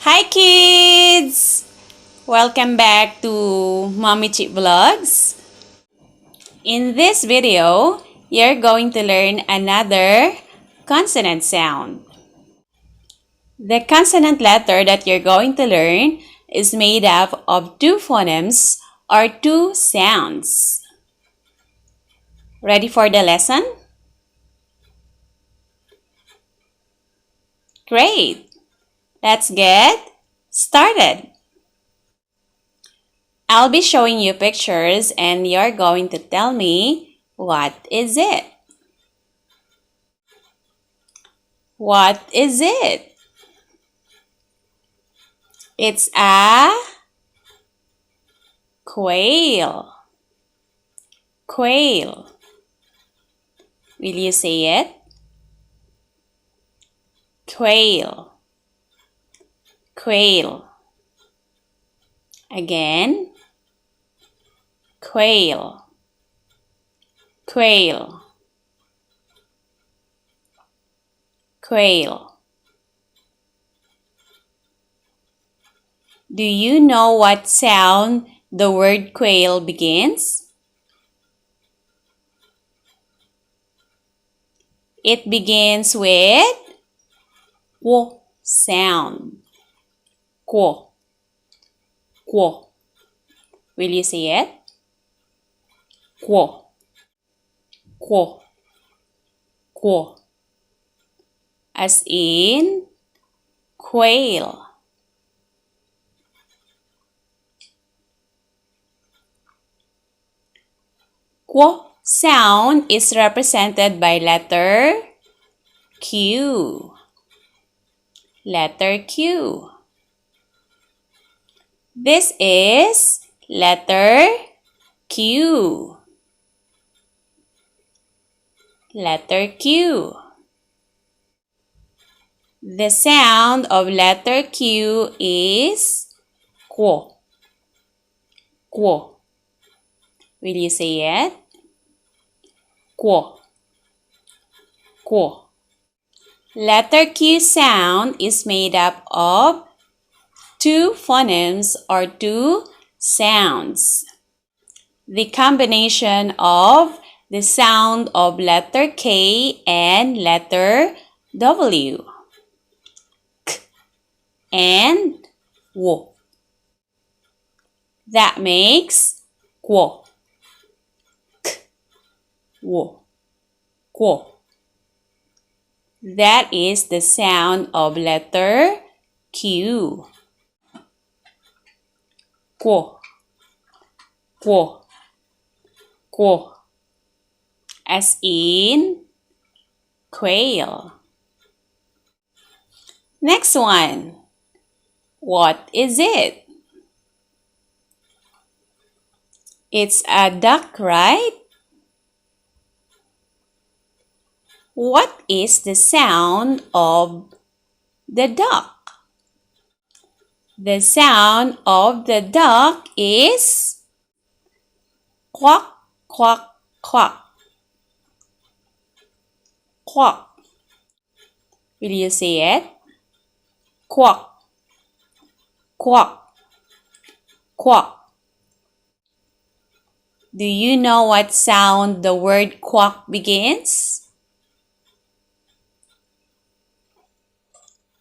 Hi kids! Welcome back to Mommy Chip Vlogs. In this video, you're going to learn another consonant sound. The consonant letter that you're going to learn is made up of two phonemes or two sounds. Ready for the lesson? Great! Let's get started. I'll be showing you pictures and you're going to tell me what is it. What is it? It's a quail. Quail. Will you say it? Quail. Quail. Again. Quail. Quail. Quail. Do you know what sound the word quail begins? It begins with qu sound. Qu. Qu. Will you say it? Qu. Qu. Qu. As in quail. Qu sound is represented by letter Q. Letter Q. This is letter Q. Letter Q. The sound of letter Q is qu. Qu. Will you say it? Qu. Qu. Letter Q sound is made up of two phonemes or two sounds. The combination of the sound of letter K and letter W. K and W. That makes qu. K, W, qu. That is the sound of letter Q. Qu. Qu. Qu. As in quail. Next one. What is it? It's a duck, right? What is the sound of the duck? The sound of the duck is quack, quack, quack. Quack. Will you say it? Quack. Quack. Quack. Do you know what sound the word quack begins?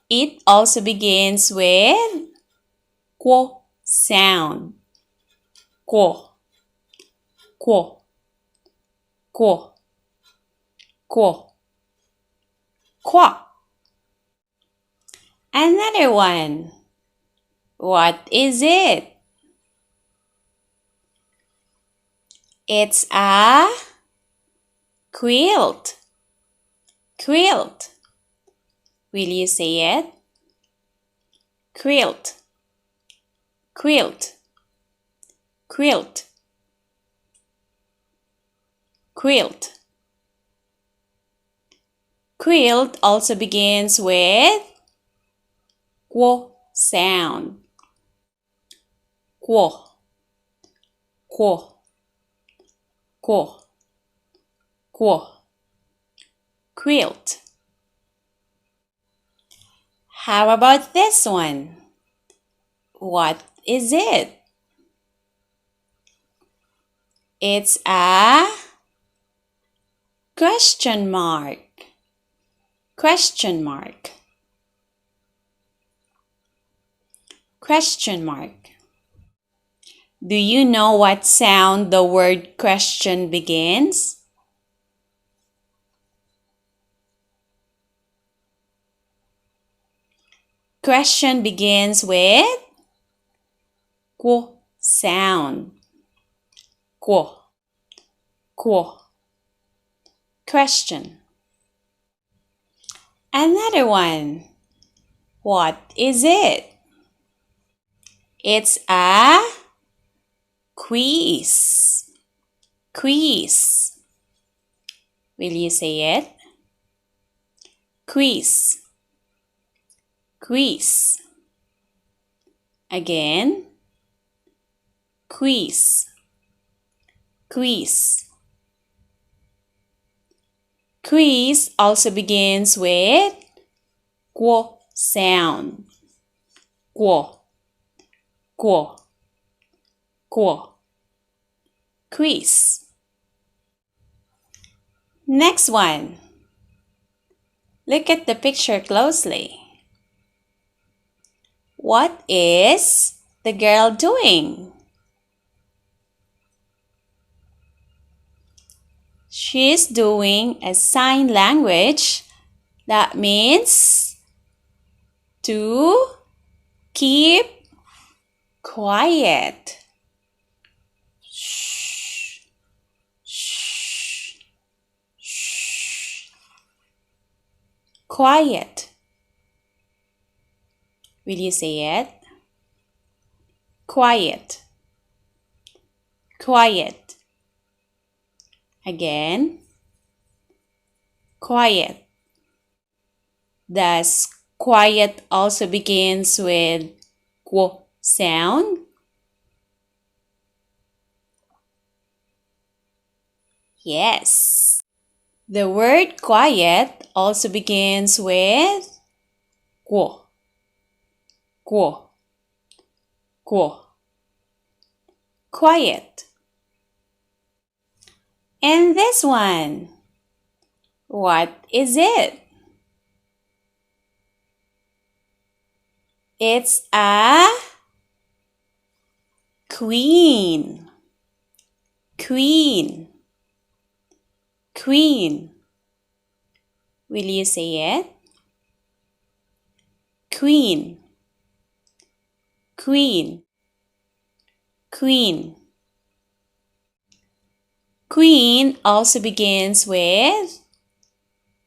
It also begins with qu sound. Qu. Qu. Qu. Qu. Quack. Another one. What is it? It's a quilt. Quilt. Will you say it? Quilt. Quilt. Quilt. Quilt. Quilt also begins with qu sound. Qu. Qu. Qu. Qu. Quilt. How about this one? What is it? It's a question mark. Question mark. Question mark. Do you know what sound the word question begins? Question begins with qu sound. Qu. Qu. Question. Another one. What is it? It's a quiz. Quiz. Will you say it? Quiz. Quiz. Again. Quiz. Quiz. Quiz also begins with qu sound. Qu. Qu. Qu. Quiz. Next one. Look at the picture closely. What is the girl doing? She's doing a sign language. That means to keep quiet. Shh. Shh. Shh. Quiet. Will you say it? Quiet. Quiet. Again. Quiet. Does quiet also begins with qu sound? Yes. The word quiet also begins with qu. Qu. Qu. Quiet. And this one. What is it? It's a queen. Queen. Queen. Will you say it? Queen. Queen. Queen. Queen also begins with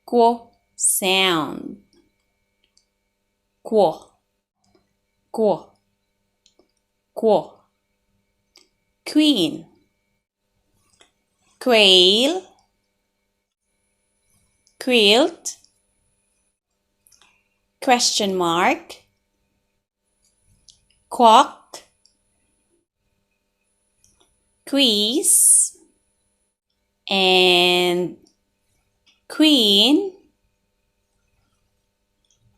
qu sound. Qu. Qu. Qu. Queen. Quail. Quilt. Question mark. Quack. Quiz. And queen.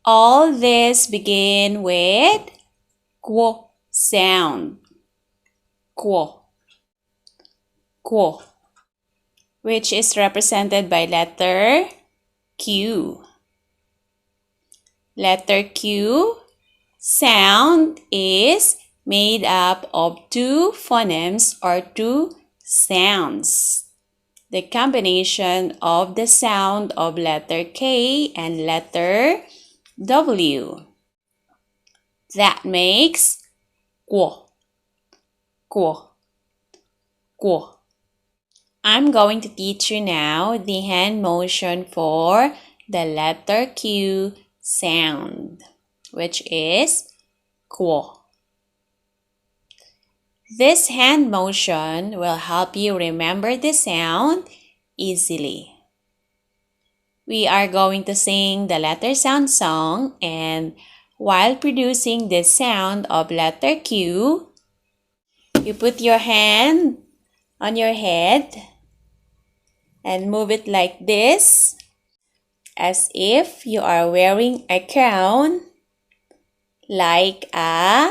All this begin with qu sound. Qu. Qu. Which is represented by letter Q. Letter Q sound is made up of two phonemes or two sounds. The combination of the sound of letter K and letter W. That makes qu. Qu. Qu. I'm going to teach you now the hand motion for the letter Q sound, which is qu. This hand motion will help you remember the sound easily. We are going to sing the letter sound song, and while producing the sound of letter Q, you put your hand on your head and move it like this, as if you are wearing a crown, like a